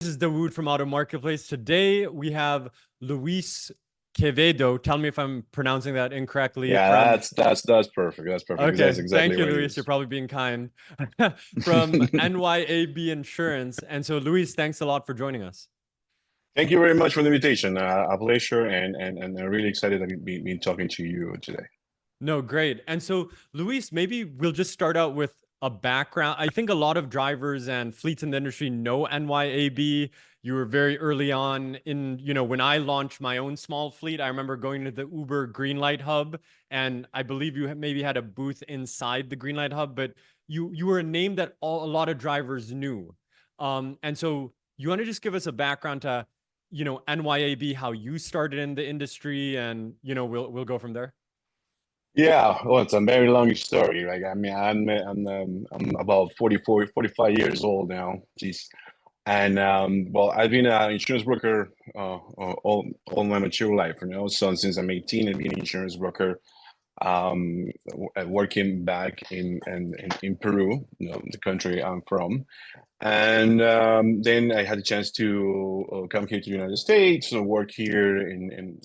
This is Dawood from AutoMarketplace. Today we have Luis Quevedo. Tell me if I'm pronouncing that incorrectly. Yeah, From that's perfect. That's perfect because that's Okay, exactly thank you, what it Luis. You're is. probably being kind. From NYAB Insurance. And so, Luis, thanks a lot for joining us. Thank you very much for the invitation. A pleasure, and I'm really excited to be talking to you today. No, great. And so, Luis, maybe we'll just start out with a background. I think a lot of drivers and fleets in the industry know NYAB. You were very early on in, when I launched my own small fleet, I remember going to the Uber Greenlight Hub, and I believe you maybe had a booth inside the Greenlight Hub, but you were a name that a lot of drivers knew. And so you want to just give us a background to, NYAB, how you started in the industry, and we'll go from there. Yeah, well, it's a very long story. Like, I mean, I'm about 44, 45 years old now. Jeez. And well, I've been an insurance broker all my mature life. So since I'm 18, I've been an insurance broker. Working back in Peru, the country I'm from. And then I had a chance to come here to the United States and work here in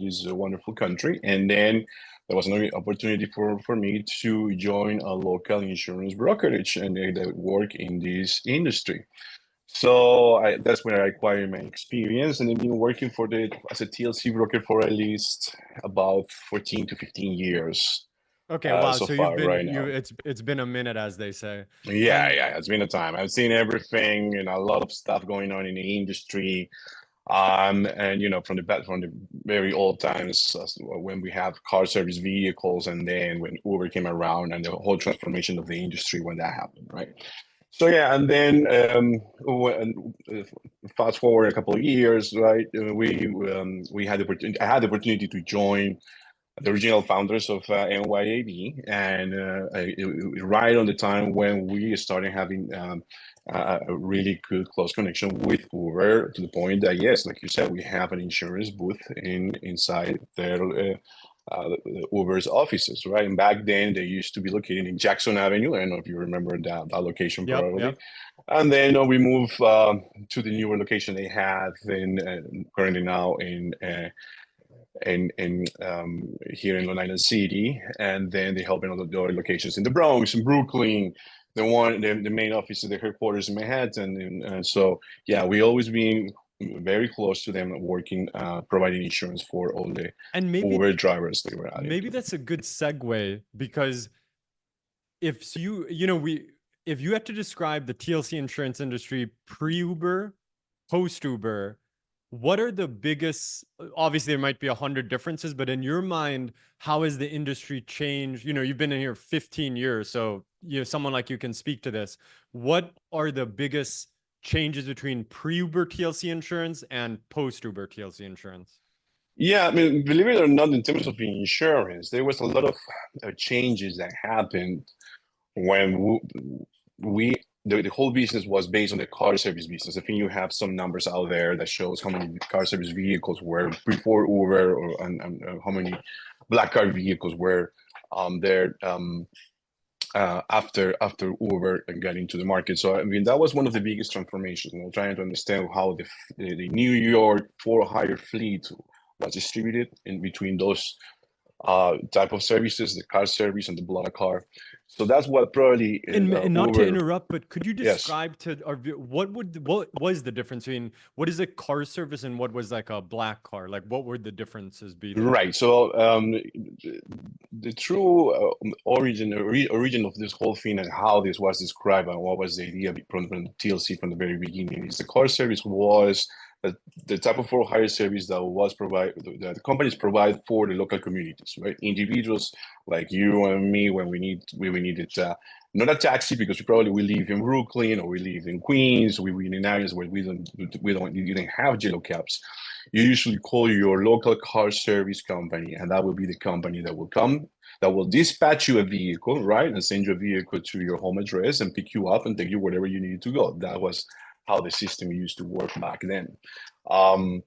this wonderful country. And then there was another opportunity for me to join a local insurance brokerage and they work in this industry. So that's where I acquired my experience, and I've been working as a TLC broker for at least about 14 to 15 years Okay, wow. so So you've far been right you now. it's been a minute, as they say. Yeah, And yeah, it's been a time. I've seen everything and a lot of stuff going on in the industry. And from the very old times when we have car service vehicles, and then when Uber came around and the whole transformation of the industry when that happened, right? So yeah, and then fast forward a couple of years, right? We had the opportunity. I had the opportunity to join the original founders of NYAB, and right on the time when we started having a really good close connection with Uber, to the point that yes, like you said, we have an insurance booth inside their Uber's offices, right? And back then they used to be located in Jackson Avenue. I don't know if you remember that location yep, probably. yep. And then we moved to the newer location they have in currently now in here in Long Island City, and then they help in other locations in the Bronx, in Brooklyn, the main office of the headquarters in Manhattan, and so yeah, we always been very close to them, working, providing insurance for all the And Uber drivers they were adding maybe to. that's a good segue, because if you you know we if you had to describe the TLC insurance industry pre-Uber, post-Uber, what are the biggest, obviously there might be 100 differences, but in your mind, how has the industry changed? You've been in here 15 years, so someone like you can speak to this. What are the biggest changes between pre-Uber TLC insurance and post-Uber TLC insurance? Yeah, I mean, believe it or not, in terms of insurance, there was a lot of changes that happened when the whole business was based on the car service business. I think you have some numbers out there that shows how many car service vehicles were before Uber, and how many black car vehicles were there after Uber got into the market. So I mean, that was one of the biggest transformations. Trying to understand how the New York for hire fleet was distributed in between those type of services, the car service and the block car. So that's what probably And not to Uber. interrupt, but could you Yes. describe to our what was the difference between what is a car service and what was like a black car? Like, what would the differences be there? Right. So the true origin of this whole thing and how this was described and what was the idea from TLC from the very beginning is the car service was the type of for hire service that was provided that the companies provide for the local communities, right? Individuals like you and me when we needed not a taxi because we live in Brooklyn or we live in Queens, we in areas where you didn't have yellow cabs. You usually call your local car service company, and that will be the company that will come, that will dispatch you a vehicle, right, and send you a vehicle to your home address and pick you up and take you wherever you needed to go. That was how the system used to work back then. And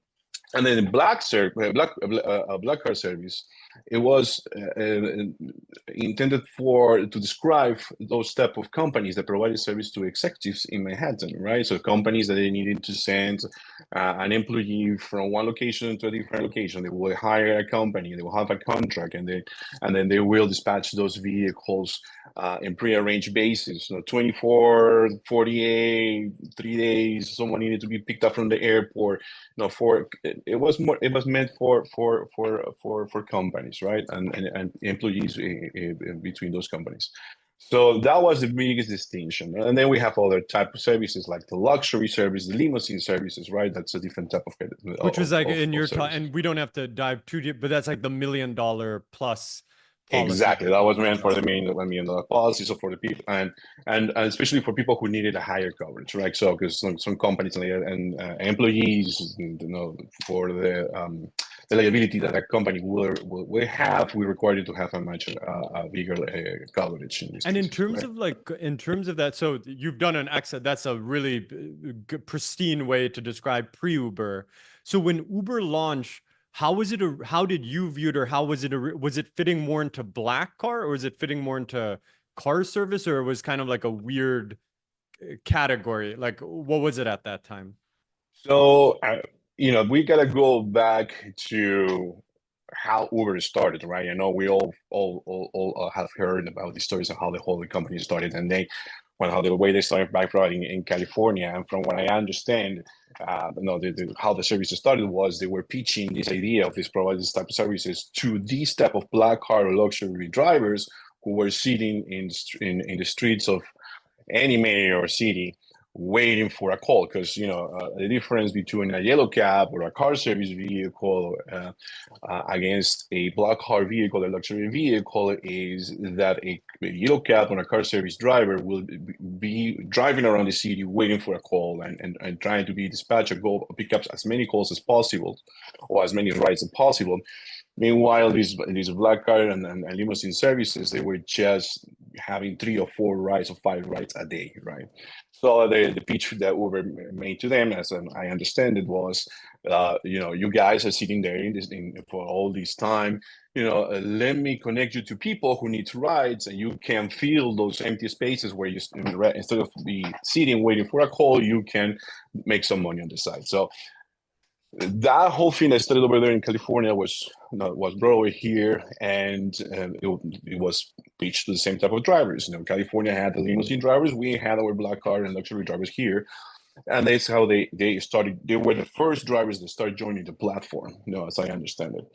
then black car service. it was intended to describe those type of companies that provided service to executives in Manhattan, right? So companies that they needed to send an employee from one location to a different location. They will hire a company, they will have a contract, and then they will dispatch those vehicles in prearranged basis. 24, 48, 3 days. Someone needed to be picked up from the airport. It was meant for companies, right, and employees in between those companies. So that was the biggest distinction. And then we have other type of services like the luxury service, the limousine services, right? That's a different type of Which was like in your time, and we don't have to dive too deep, but that's like the $1 million plus policy. Exactly, that was meant for the $1 million policy, so for the people, and especially for people who needed a higher coverage, right? So because some companies and employees, for the liability that a company will have, we require you to have a much bigger coverage. And in terms of that, so you've done an exit. That's a really pristine way to describe pre-Uber. So when Uber launched, how was it? How did you view it, or how was it? Was it fitting more into black car, or was it fitting more into car service, or it was kind of like a weird category? Like, what was it at that time? So, we gotta go back to how Uber started, right? I know we all have heard about the stories of how the whole company started, and how the way they started bike riding in California. And from what I understand, how the services started was they were pitching this idea of providing this type of services to these type of black car luxury drivers who were sitting in the streets of any major city waiting for a call, because the difference between a yellow cab or a car service vehicle against a black car vehicle, a luxury vehicle, is that a yellow cab or a car service driver will be driving around the city waiting for a call and trying to be dispatched or go pick up as many calls as possible or as many rides as possible. Meanwhile, these black car and limousine services, they were just having 3 or 4 rides or 5 rides a day, right? So the pitch that Uber made to them, as I understand it, was, you guys are sitting there for all this time. Let me connect you to people who need rides, and you can fill those empty spaces where you, instead of be sitting waiting for a call, you can make some money on the side. So that whole thing that started over there in California was brought over here, and it was pitched to the same type of drivers. California had the limousine drivers, we had our black car and luxury drivers here, and that's how they started. They were the first drivers that started joining the platform, as I understand it,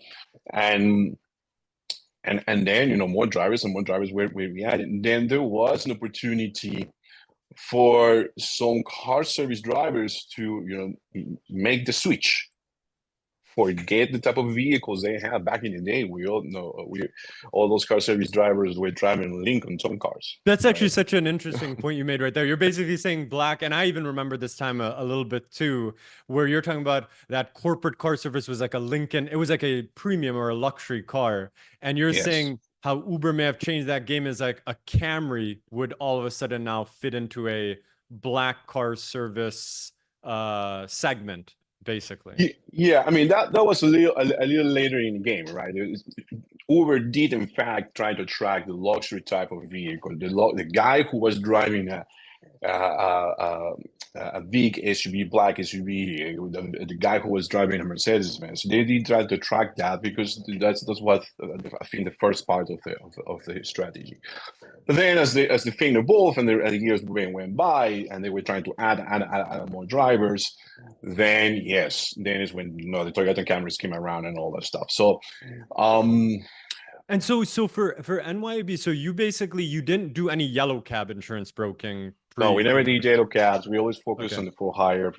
and then more drivers and more drivers were added. And then there was an opportunity for some car service drivers to make the switch, forget the type of vehicles they had back in the day. We all know all those car service drivers were driving Lincoln Town cars. That's actually such an interesting point you made right there. You're basically saying black, and I even remember this time a little bit too, where you're talking about that corporate car service was like a Lincoln. It was like a premium or a luxury car, and you're saying how Uber may have changed that game is like a Camry would all of a sudden now fit into a black car service segment, basically. Yeah, I mean that was a little later in the game, right? Uber did in fact try to track the luxury type of vehicle. The guy who was driving a big SUV, black SUV, the guy who was driving a Mercedes-Benz, they did try to track that, because that's what I think the first part of the strategy. But then as the thing evolved and the years went by, and they were trying to add more drivers, then is when the Toyota Camrys came around and all that stuff. So and so for NYAB, so you didn't do any yellow cab insurance broking. No, we never did yellow cabs. We always focus on the for hire.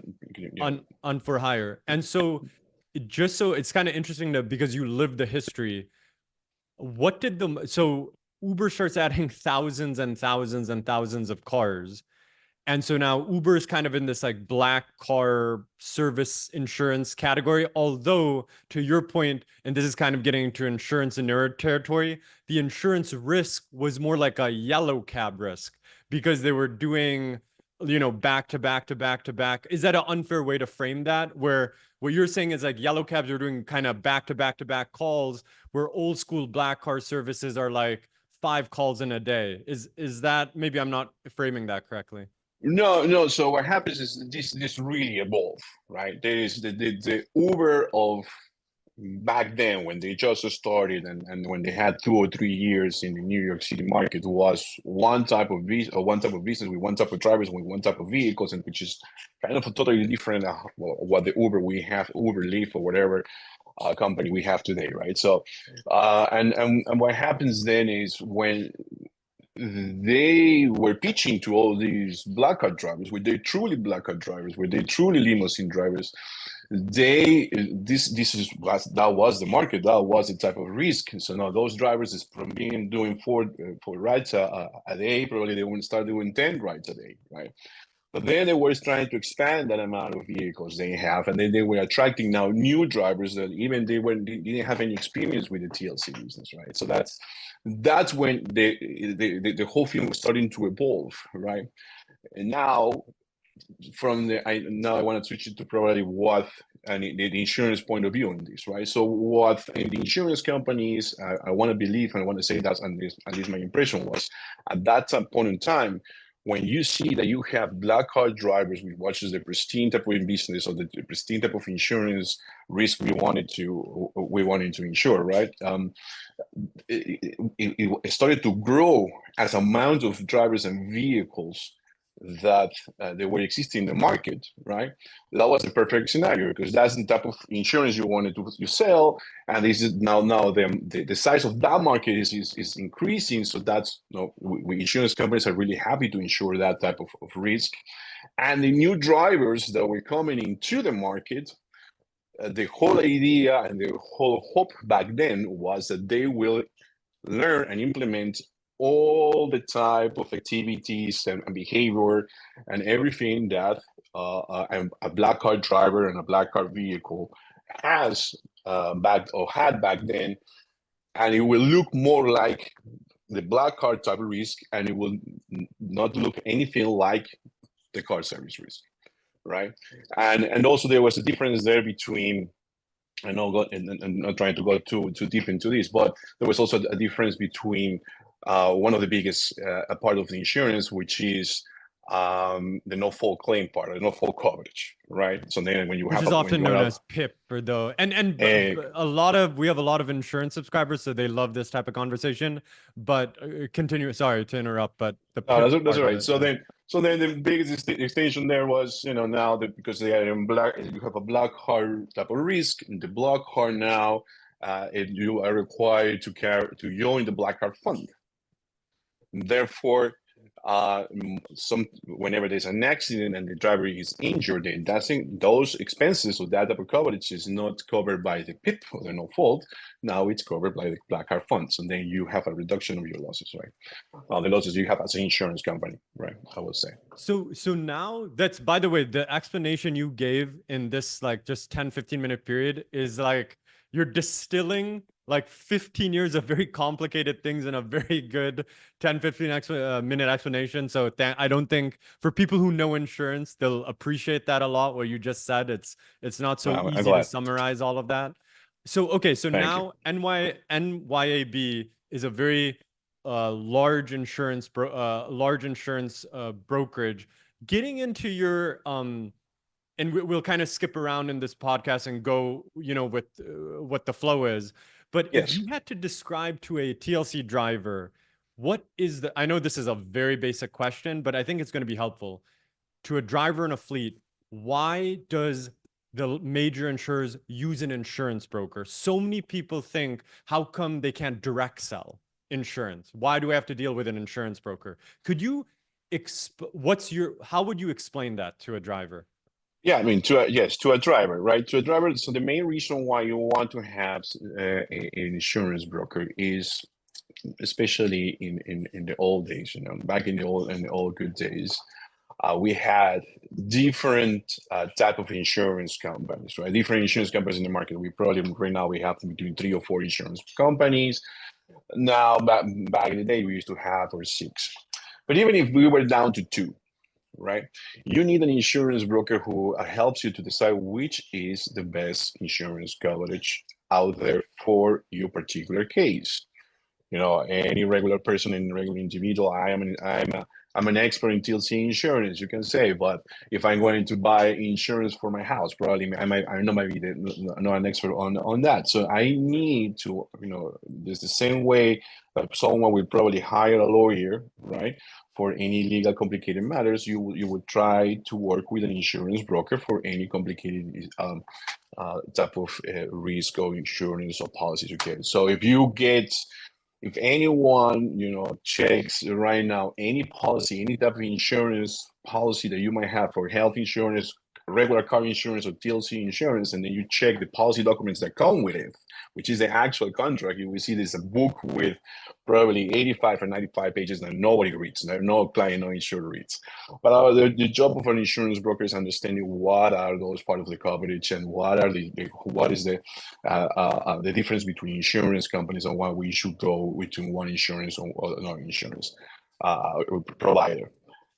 On for hire. And so it's kind of interesting because you lived the history. So Uber starts adding thousands and thousands and thousands of cars. And so now Uber is kind of in this like black car service insurance category. Although, to your point, and this is kind of getting into insurance in nerd territory, the insurance risk was more like a yellow cab risk, because they were doing back to back to back to back. Is that an unfair way to frame that? Where what you're saying is like yellow cabs are doing kind of back to back to back calls, where old school black car services are like 5 calls in a day. Is that, maybe I'm not framing that correctly? No. So what happens is this really evolved, right? There is the Uber of back then when they just started and when they had 2 or 3 years in the New York City market was one type of business with one type of drivers with one type of vehicles, and which is kind of a totally different what the Uber we have, Uber Lyft or whatever company we have today, right? So and what happens then is when they were pitching to all these black card drivers, were they truly black card drivers, were they truly limousine drivers, that was the market, that was the type of risk. So now those drivers is from being doing four rides a day, probably they wouldn't start doing 10 rides a day, right? But then they were trying to expand that amount of vehicles they have, and then they were attracting now new drivers that even they didn't have any experience with the TLC business, right? So that's when the whole thing was starting to evolve, right? And now now I want to switch it to probably what and the insurance point of view on this, right? So what the insurance companies, I want to believe, and I want to say that at least my impression was, at that point in time, when you see that you have black card drivers, which is the pristine type of business or the pristine type of insurance risk we wanted to insure, right? It started to grow as amount of drivers and vehicles that they were existing in the market, right? That was a perfect scenario because that's the type of insurance you wanted to sell, and this is now the size of that market is increasing. So that's we insurance companies are really happy to insure that type of risk, and the new drivers that were coming into the market. The whole idea and the whole hope back then was that they will learn and implement all the type of activities and behavior and everything that a black car driver and a black car vehicle has had back then, and it will look more like the black car type of risk, and it will not look anything like the car service risk, right? And also there was a difference there between, I know, and not trying to go too deep into this, but there was also a difference between one of the biggest part of the insurance, which is the no-fault claim part, the no-fault coverage, right? So then when you Which have is often known as a PIP, or though, and egg, we have a lot of insurance subscribers, so they love this type of conversation. But continue. Sorry to interrupt, but the PIP that's part all right. was, So then the biggest extension there was, now that because they are in black, you have a black card type of risk. In the black card now, you are required to join the black card fund. Therefore, whenever there's an accident and the driver is injured, then those expenses or that type of coverage is not covered by the PIP or the no fault. Now it's covered by the black card funds, and then you have a reduction of your losses, right? The losses you have as an insurance company, right? I would say. So now that's, by the way, the explanation you gave in this like just 10-15 minute period is like you're distilling like 15 years of very complicated things in a very good 10-15 minute explanation. So I don't think, for people who know insurance, they'll appreciate that a lot. What you just said, it's not so I'm easy to glad. summarize all of that. So okay, so Thank now you. NYAB is a very large insurance brokerage. Getting into your and we'll kind of skip around in this podcast and go, with what the flow is. But if Yes. you had to describe to a TLC driver, what is I know this is a very basic question, but I think it's going to be helpful to a driver in a fleet. Why does the major insurers use an insurance broker? So many people think, how come they can't direct sell insurance? Why do I have to deal with an insurance broker? Could you how would you explain that to a driver? Yeah, I mean, to a driver, right? To a driver. So the main reason why you want to have an insurance broker is, especially in the old days, back in the old good days, we had different type of insurance companies, right? Different insurance companies in the market. We probably right now we have between 3 or 4 insurance companies. Now, back in the day, we used to have or 6. But even if we were down to 2, right? You need an insurance broker who helps you to decide which is the best insurance coverage out there for your particular case. You know, any regular person and regular individual, I'm an expert in TLC insurance, you can say, but if I'm going to buy insurance for my house, probably I'm not an expert on that. So I need to, you know, there's the same way that someone would probably hire a lawyer, right? For any legal complicated matters, you would try to work with an insurance broker for any complicated type of risk or insurance or policies you get. So if anyone, you know, checks right now any policy, any type of insurance policy that you might have for health insurance, regular car insurance, or TLC insurance, and then you check the policy documents that come with it, which is the actual contract, you will see there's a book with probably 85 or 95 pages that nobody reads, no client, no insurer reads. But the job of an insurance broker is understanding what are those part of the coverage and what is the difference between insurance companies and why we should go between one insurance or another insurance provider.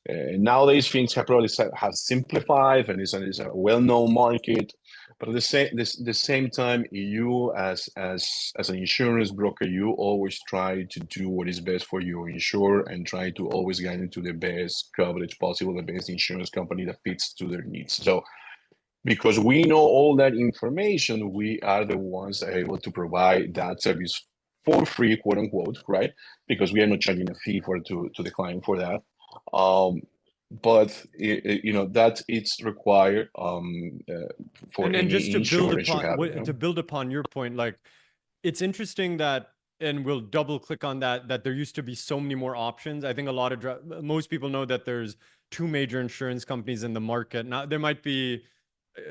Nowadays, things have probably have simplified, and it's a well-known market. But at the same time, you as an insurance broker, you always try to do what is best for your insurer and try to always get into the best coverage possible, the best insurance company that fits to their needs. So, because we know all that information, we are the ones that are able to provide that service for free, quote unquote, right? Because we are not charging a fee to the client for that. But you know that it's required for And any just to build insurance you upon have. You know? to build upon your point, like it's interesting that, and we'll double click on that there used to be so many more options. I think a lot of most people know that there's two major insurance companies in the market. Now there might be,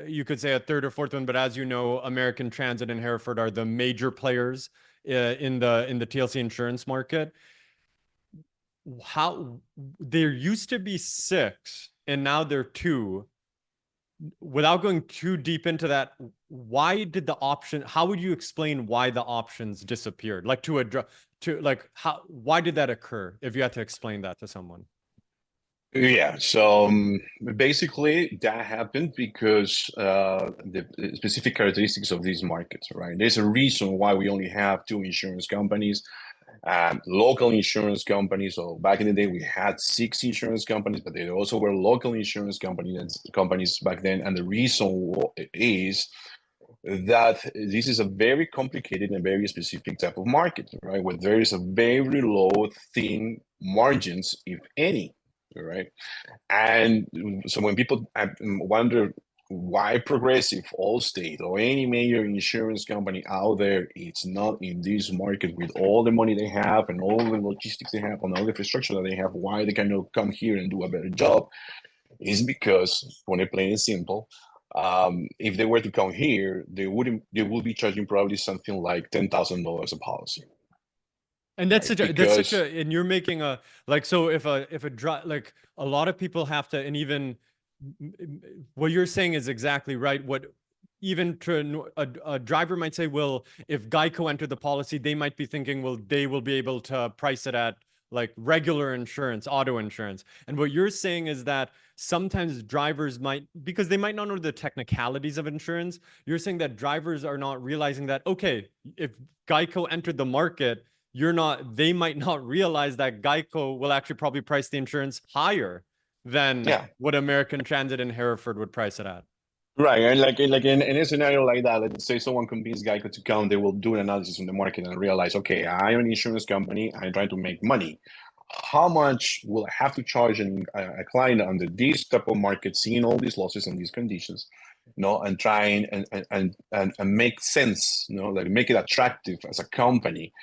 you could say, a third or fourth one, but as you know, American Transit and Hereford are the major players in the TLC insurance market. How there used to be six and now there are two. Without going too deep into that, why did the option, how would you explain why the options disappeared? Like why did that occur, if you had to explain that to someone? Yeah, so basically that happened because the specific characteristics of these markets, right? There's a reason why we only have two insurance companies, local insurance companies. So back in the day, we had six insurance companies, but there also were local insurance companies back then. And the reason is that this is a very complicated and very specific type of market, right? Where there is a very low, thin margins, if any, right? And so when people wonder why Progressive, Allstate, or any major insurance company out there, it's not in this market with all the money they have and all the logistics they have and all the infrastructure that they have, why they cannot come here and do a better job, is because, when it's plain and simple, if they were to come here, they would be charging probably something like $10,000 a policy. And that's right? such a, and you're making a, like, so if a like a lot of people have to, and even what you're saying is exactly right. What even a driver might say, well, if Geico entered the policy, they might be thinking, well, they will be able to price it at like regular insurance, auto insurance. And what you're saying is that sometimes drivers might, because they might not know the technicalities of insurance, you're saying that drivers are not realizing that, okay, if Geico entered the market, they might not realize that Geico will actually probably price the insurance higher than what American Transit and Hereford would price it at. Right, and like in a scenario like that, let's say someone convinces Geico to come, they will do an analysis on the market and realize, okay, I am an insurance company, I'm trying to make money. How much will I have to charge a client under this type of market, seeing all these losses and these conditions, and trying and make sense, like make it attractive as a company,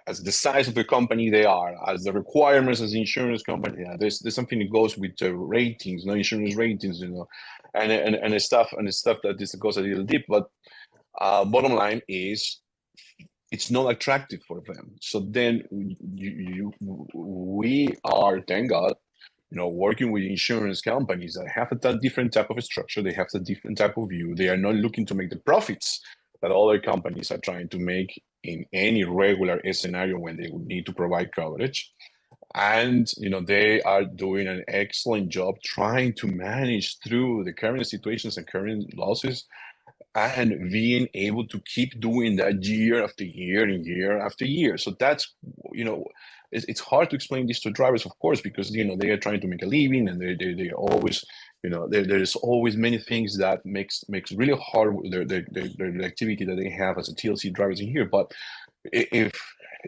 as the size of the company they are, as the requirements as an insurance company. There's something that goes with the ratings, insurance ratings, and the stuff that this goes a little deep. But bottom line is, it's not attractive for them. So then we are, thank God, working with insurance companies that have a different type of structure. They have a different type of view. They are not looking to make the profits that other companies are trying to make in any regular scenario when they would need to provide coverage. And they are doing an excellent job trying to manage through the current situations and current losses, and being able to keep doing that year after year and year after year. So that's, it's hard to explain this to drivers, of course, because they are trying to make a living, and they always, there's always many things that makes really hard their activity that they have as a TLC drivers in here. But if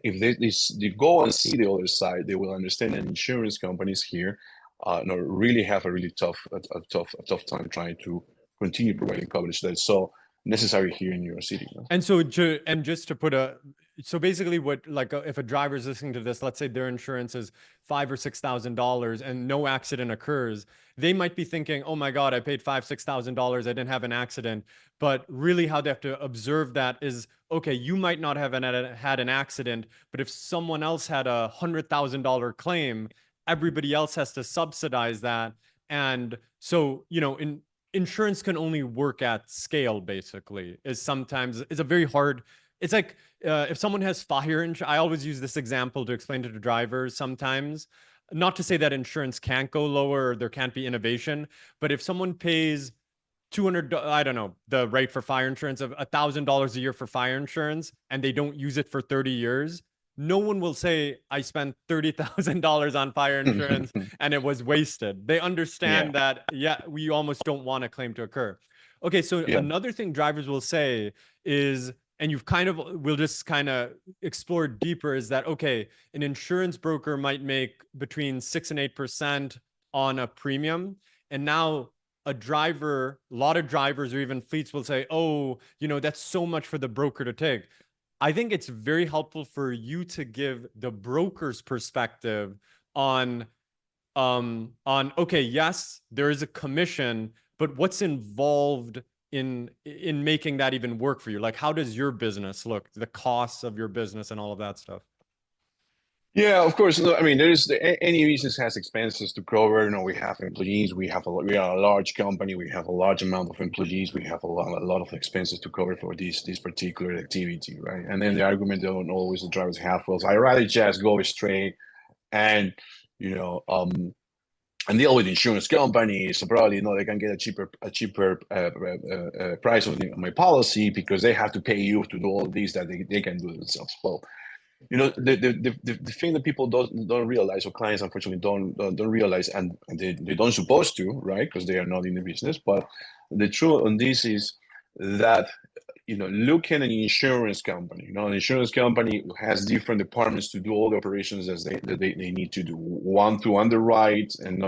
they go and see the other side, they will understand that insurance companies here really have a really tough time trying to continue providing coverage that is so necessary here in New York City. And so, just to put so basically, what, like, if a driver is listening to this, let's say their insurance is $5,000 or $6,000 and no accident occurs, they might be thinking, "Oh my God, I paid $5,000, $6,000, I didn't have an accident." But really, how they have to observe that is, okay, you might not have had an accident, but if someone else had a $100,000 claim, everybody else has to subsidize that. And so, insurance can only work at scale, basically. Sometimes it's a very hard, it's like if someone has fire insurance, I always use this example to explain to the drivers sometimes, not to say that insurance can't go lower or there can't be innovation, but if someone pays 200, I don't know, the rate for fire insurance of $1,000 a year for fire insurance, and they don't use it for 30 years, no one will say, "I spent $30,000 on fire insurance and it was wasted." They understand that, we almost don't want a claim to occur. Okay, so another thing drivers will say is, and we'll just kind of explore deeper, is that, okay, an insurance broker might make between 6 and 8% on a premium. And now a lot of drivers or even fleets will say, "Oh, that's so much for the broker to take." I think it's very helpful for you to give the broker's perspective on, okay, yes, there is a commission, but what's involved in making that even work for you? Like, how does your business look, the costs of your business and all of that stuff? Yeah, of course. I mean, any business has expenses to cover. We have employees. We are a large company. We have a large amount of employees. We have a lot of expenses to cover for this particular activity, right? And then the argument don't always the drivers have, well, I rather just go straight and and deal with insurance companies. So probably they can get a cheaper price on my policy because they have to pay you to do all these that they can do themselves. Well, the thing that people don't realize, or clients unfortunately don't realize, and they don't supposed to, right? Because they are not in the business. But the truth on this is that look at an insurance company. An insurance company has different departments to do all the operations as they need to do. One to underwrite and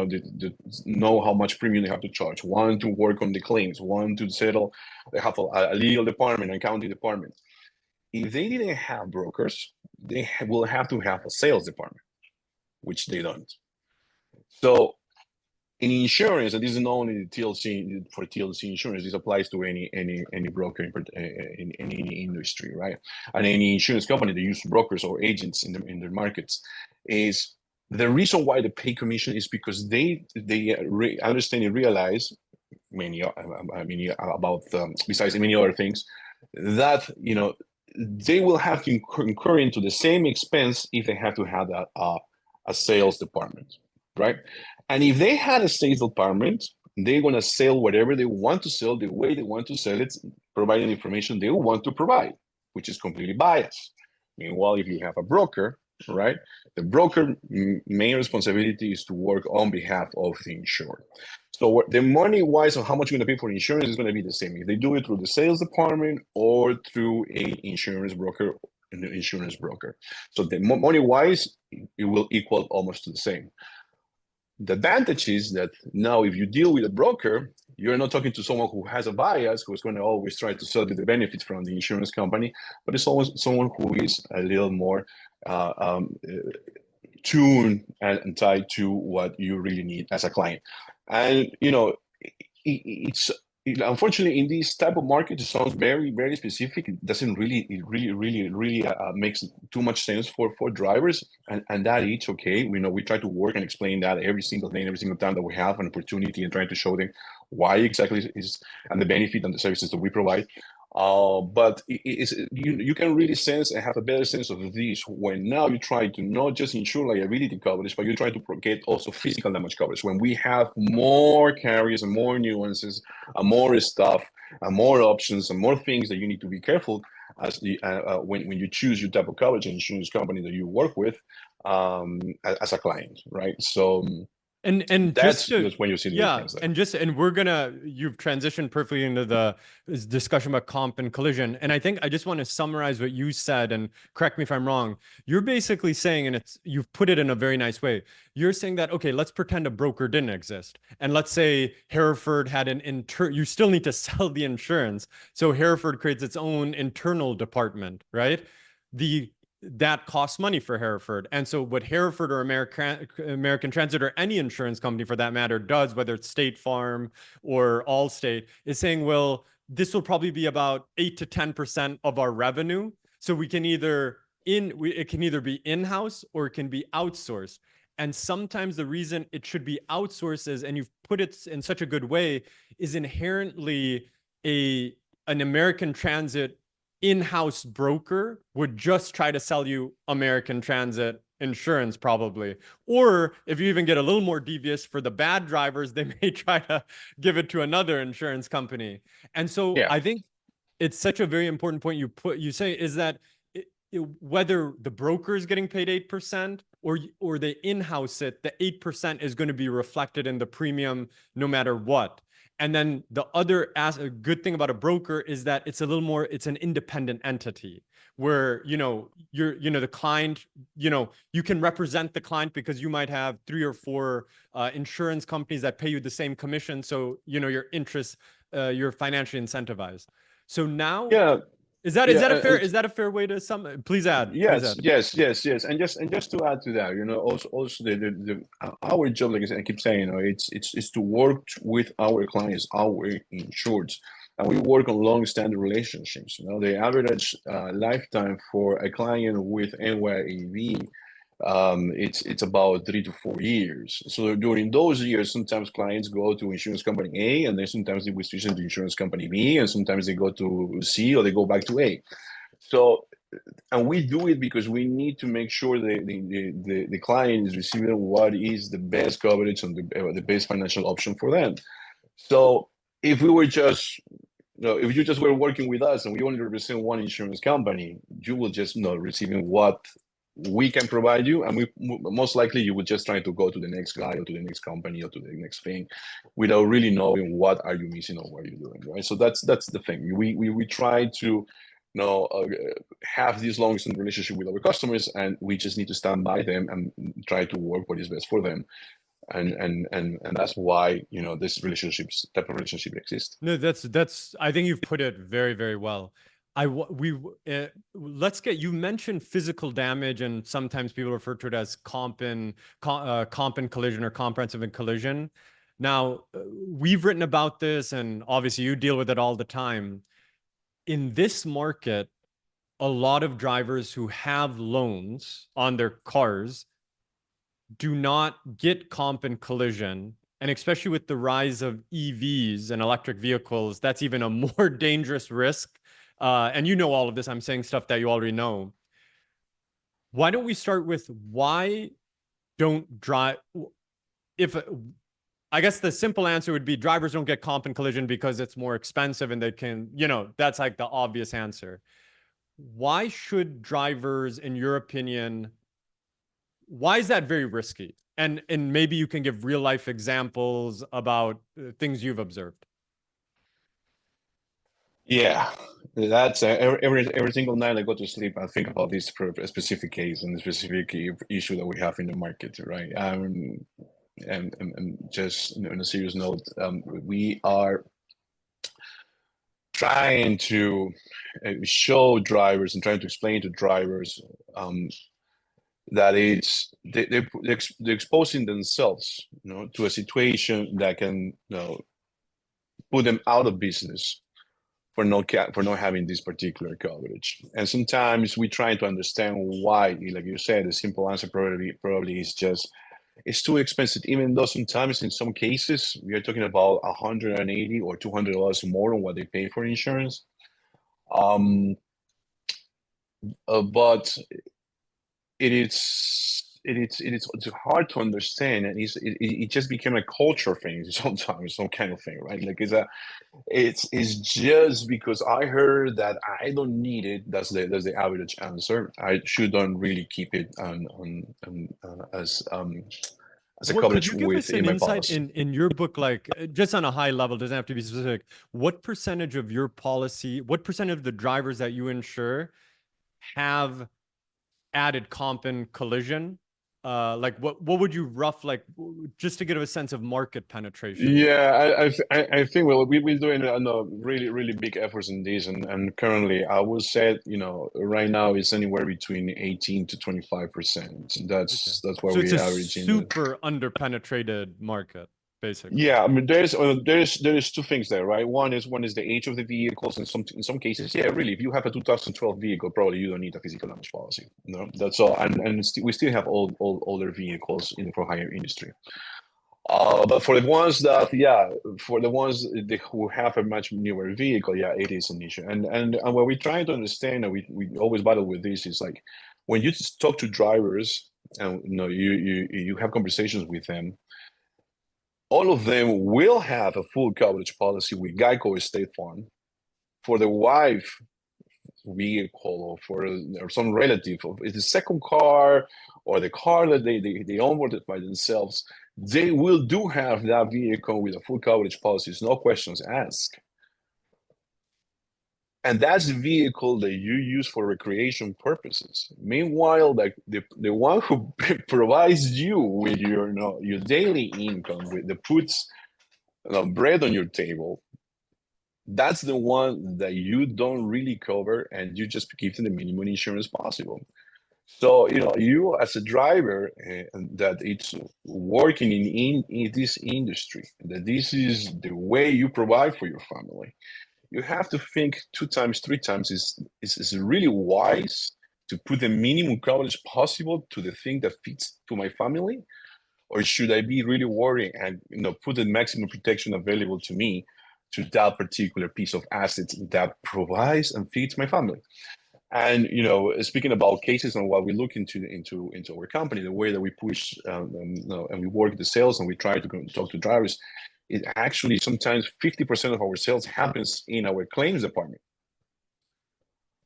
know how much premium they have to charge. One to work on the claims. One to settle. They have a legal department, an accounting department. If they didn't have brokers, they will have to have a sales department, which they don't. So in insurance, and this is not only TLC for TLC insurance, this applies to any broker in any industry, right? And any insurance company that use brokers or agents in their markets, is the reason why they pay commission is because they understand and realize about besides many other things, that they will have to incur into the same expense if they have to have a sales department, right? And if they had a sales department, they're going to sell whatever they want to sell the way they want to sell it, providing information they want to provide, which is completely biased. Meanwhile, if you have a broker, right, the broker main responsibility is to work on behalf of the insured. So the money-wise on how much you're going to pay for insurance is going to be the same if they do it through the sales department or through an insurance broker. So the money-wise, it will equal almost to the same. The advantage is that now if you deal with a broker, you're not talking to someone who has a bias, who's going to always try to sell you the benefits from the insurance company, but it's always someone who is a little more tuned and tied to what you really need as a client. And it's unfortunately in this type of market, it sounds very, very specific. It doesn't really makes too much sense for drivers, and that it's okay. We try to work and explain that every single day, every single time that we have an opportunity, and trying to show them why exactly is and the benefit and the services that we provide. But you can really sense and have a better sense of this when now you try to not just insure liability coverage, but you try to get also physical damage coverage. When we have more carriers and more nuances, and more stuff, and more options, and more things that you need to be careful as when you choose your type of coverage and insurance company that you work with as a client, right? So. And That's just to, when you see the yeah, difference there. and you've transitioned perfectly into the discussion about comp and collision. And I think I just want to summarize what you said, and correct me if I'm wrong. You're basically saying, and you've put it in a very nice way. You're saying that, okay, let's pretend a broker didn't exist. And let's say Hereford had you still need to sell the insurance. So Hereford creates its own internal department, right? That costs money for Hereford. And so what Hereford or American Transit or any insurance company for that matter does, whether it's State Farm or Allstate, is saying, well, this will probably be about 8 to 10% of our revenue. So we can it can either be in-house or it can be outsourced. And sometimes the reason it should be outsourced is, and you've put it in such a good way, is inherently an American Transit in-house broker would just try to sell you American Transit insurance probably. Or if you even get a little more devious for the bad drivers, they may try to give it to another insurance company. And so I think it's such a very important point you say is that whether the broker is getting paid 8% or they in-house it, the 8% is going to be reflected in the premium no matter what. And then a good thing about a broker is that it's it's an independent entity where, the client, you can represent the client because you might have 3 or 4 insurance companies that pay you the same commission. So, your interests, you're financially incentivized. So now, is that a fair way to sum? Please add. Yes. And just to add to that, also our job, like I keep saying, it's to work with our clients, our insureds, and we work on long-standing relationships. The average lifetime for a client with NYAB, it's about 3 to 4 years. So during those years, sometimes clients go to insurance company A, and then sometimes they will switch to insurance company B, and sometimes they go to C or they go back to A. So, and we do it because we need to make sure the client is receiving what is the best coverage and the best financial option for them. So if we were just, if you just were working with us and we only represent one insurance company, you will just receiving what we can provide you, and most likely you would just try to go to the next guy or to the next company or to the next thing without really knowing what are you missing or what are you doing, right? So that's the thing. We try to have this long-standing relationship with our customers, and we just need to stand by them and try to work what is best for them. And that's why this type of relationship exists. No, that's I think you've put it very, very well. Let's get, you mentioned physical damage, and sometimes people refer to it as comp and collision or comprehensive and collision. Now, we've written about this, and obviously you deal with it all the time. In this market, a lot of drivers who have loans on their cars do not get comp and collision. And especially with the rise of EVs and electric vehicles, that's even a more dangerous risk. And all of this, I'm saying stuff that you already know. Why don't we start with why don't drive? I guess the simple answer would be drivers don't get comp and collision because it's more expensive and they can, that's like the obvious answer. Why should drivers, in your opinion, why is that very risky? And maybe you can give real life examples about things you've observed. Yeah, that's every single night I go to sleep, I think about this specific case and the specific issue that we have in the market, right? And just on a serious note, we are trying to show drivers and trying to explain to drivers that they're exposing themselves, to a situation that can, put them out of business for not having this particular coverage. And sometimes we try to understand why. Like you said, the simple answer probably is just it's too expensive. Even though sometimes in some cases we are talking about $180 or $200 more than what they pay for insurance. Um, but it's hard to understand, and it just became a culture thing sometimes, some kind of thing, right? Like it's just because I heard that I don't need it. That's the average answer. I shouldn't really keep it as a What could coverage you give us within an my insight policy. in your book, like just on a high level, doesn't have to be specific. What percentage of your policy, what percentage of the drivers that you insure have added comp and collision? Like what would you just to get a sense of market penetration? Yeah, I think we're doing really really big efforts in this, and currently I would say, right now it's anywhere between 18 to 25%. Okay. That's what So it's we a average in the. super underpenetrated market, basically. Yeah, I mean, there's two things there, right? One is the age of the vehicles. In some cases, yeah, really, if you have a 2012 vehicle, probably you don't need a physical damage policy. No, that's all. And we still have older vehicles for higher industry. But for the ones that, yeah, for the ones who have a much newer vehicle, yeah, it is an issue. And what we're trying to understand, and we always battle with this, is like when you talk to drivers, and you have conversations with them, all of them will have a full coverage policy with Geico or State Farm for the wife vehicle, or some relative of it's the second car or the car that they onboarded by themselves. They will do have that vehicle with a full coverage policy, no questions asked. And that's the vehicle that you use for recreation purposes. Meanwhile, like the one who provides you with your daily income, with the puts bread on your table, that's the one that you don't really cover, and you just give them the minimum insurance possible. So, you as a driver that it's working in this industry, that this is the way you provide for your family, you have to think two times, three times. Is really wise to put the minimum coverage possible to the thing that fits to my family? Or should I be really worried and put the maximum protection available to me to that particular piece of assets that provides and feeds my family? And speaking about cases and what we look into our company, the way that we push and we work the sales and we try to talk to drivers, it actually sometimes 50% of our sales happens in our claims department,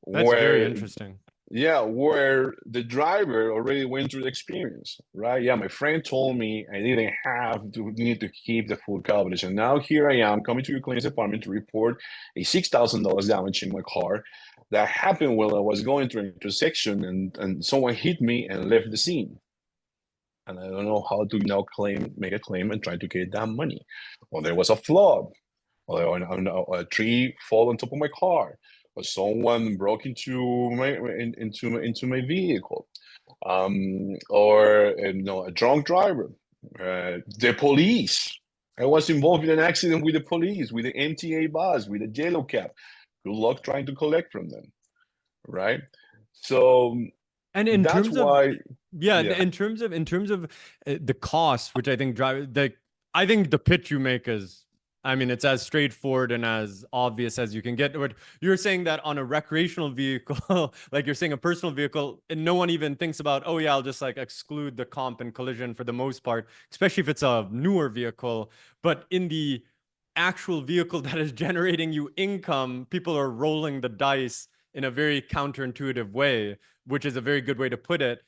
That's very where interesting. yeah, where the driver already went through the experience, right? Yeah, my friend told me I didn't need to keep the full coverage, and now here I am coming to your claims department to report a $6,000 damage in my car that happened while I was going through an intersection, and someone hit me and left the scene, and I don't know how to now make a claim and try to get that money. Or there was a flood, or a tree fall on top of my car, or someone broke into my vehicle, or a drunk driver, the police. I was involved in an accident with the police, with the MTA bus, with the yellow cab. Good luck trying to collect from them, right? So And in that's terms of, why, yeah, yeah. in terms of the cost, which I think the pitch you make is, I mean, it's as straightforward and as obvious as you can get. But you're saying that on a recreational vehicle, like you're saying a personal vehicle, and no one even thinks about, oh yeah, I'll just like exclude the comp and collision for the most part, especially if it's a newer vehicle. But in the actual vehicle that is generating you income, people are rolling the dice in a very counterintuitive way, which is a very good way to put it.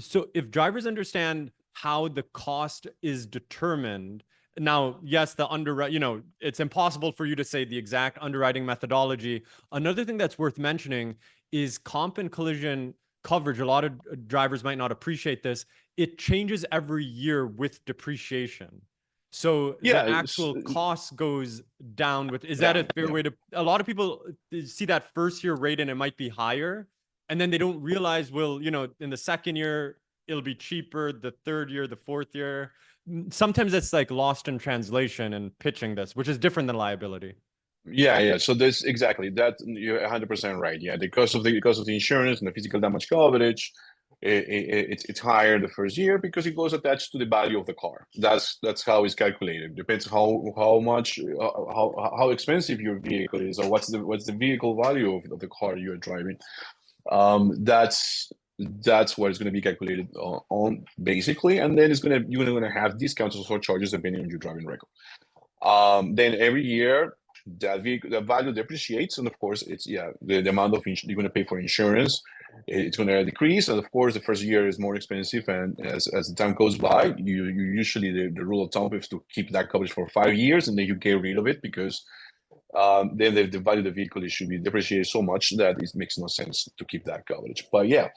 So if drivers understand how the cost is determined, now, yes, the underwrite, it's impossible for you to say the exact underwriting methodology. Another thing that's worth mentioning is comp and collision coverage. A lot of drivers might not appreciate this. It changes every year with depreciation. So the Yeah, actual cost goes down with, is that a down, fair yeah. way to, a lot of people see that first year rate and it might be higher. And then they don't realize, well, in the second year, it'll be cheaper. The third year, the fourth year. Sometimes it's like lost in translation and pitching this, which is different than liability. Yeah. So this exactly that you're 100% right. Yeah, because of the insurance and the physical damage coverage, it's higher the first year because it goes attached to the value of the car. That's how it's calculated. Depends how much how expensive your vehicle is, or what's the vehicle value of the car you're driving. That's what it's going to be calculated on basically, and then you're going to have discounts or surcharges depending on your driving record. Then every year the value depreciates, and of course it's the amount of you're going to pay for insurance, it's going to decrease, and of course the first year is more expensive, and as the time goes by, you usually the rule of thumb is to keep that coverage for 5 years, and then you get rid of it because then the value of the vehicle should be depreciated so much that it makes no sense to keep that coverage. But yeah,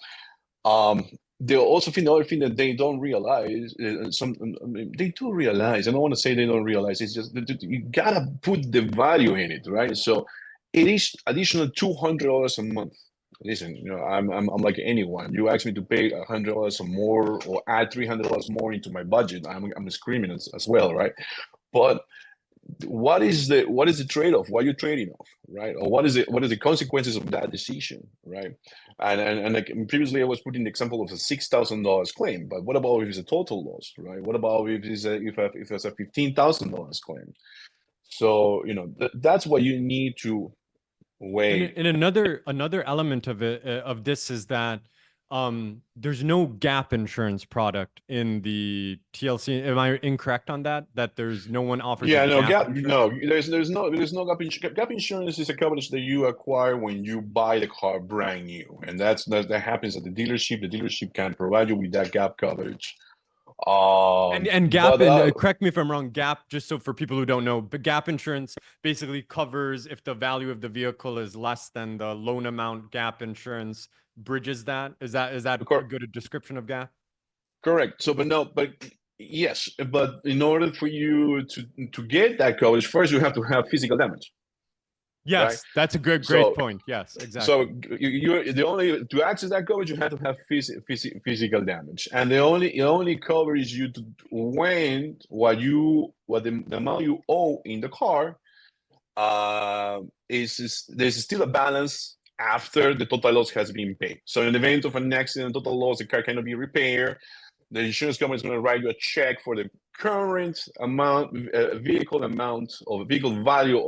they also think the other thing that they don't realize, they do realize. I don't want to say they don't realize. It's just that you gotta put the value in it, right? So it is additional $200 a month. Listen, I'm like anyone. You ask me to pay $100 or more, or add $300 more into my budget, I'm screaming as well, right? But what is the trade-off? What are you trading off, right? Or what is the consequences of that decision, right? And like previously I was putting the example of a $6,000 claim, but what about if it's a total loss, right? What about if it's a $15,000 claim? So that's what you need to weigh. And another element of it of this is that there's no gap insurance product in the TLC. Am I incorrect on that? That there's no one offers Yeah, a no, gap insurance? no, there's no gap insurance. Gap insurance is a coverage that you acquire when you buy the car brand new, and that happens at the dealership. The dealership can provide you with that gap coverage. And gap, and correct me if I'm wrong, gap, just so for people who don't know, but gap insurance basically covers if the value of the vehicle is less than the loan amount. Gap insurance bridges that. Is that a good description of gap? Correct. So, but yes, but in order for you to get that coverage, first you have to have physical damage. Yes, right? That's a great point. Yes, exactly. So you're the only to access that coverage, you have to have physical damage, and it only covers you when the amount you owe in the car there's still a balance after the total loss has been paid. So in the event of an accident, total loss, the car cannot be repaired. The insurance company is going to write you a check for the current amount, vehicle value.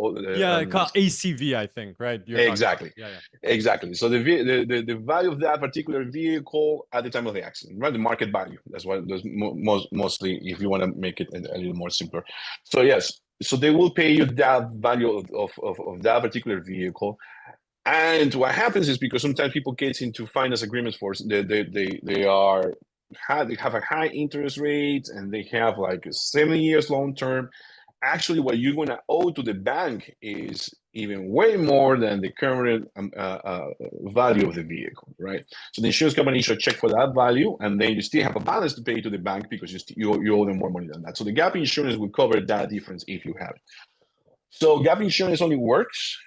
Called ACV, I think, right? Exactly. Yeah. Exactly. So the value of that particular vehicle at the time of the accident, right? The market value. That's what there's mostly, if you want to make it a little more simpler. So yes, so they will pay you that value of that particular vehicle. And what happens is, because sometimes people get into finance agreements for they have a high interest rate, and they have like 7 years long term. Actually, what you're going to owe to the bank is even way more than the current value of the vehicle, right? So the insurance company should check for that value, and then you still have a balance to pay to the bank because you owe them more money than that. So the gap insurance will cover that difference if you have it. So gap insurance only works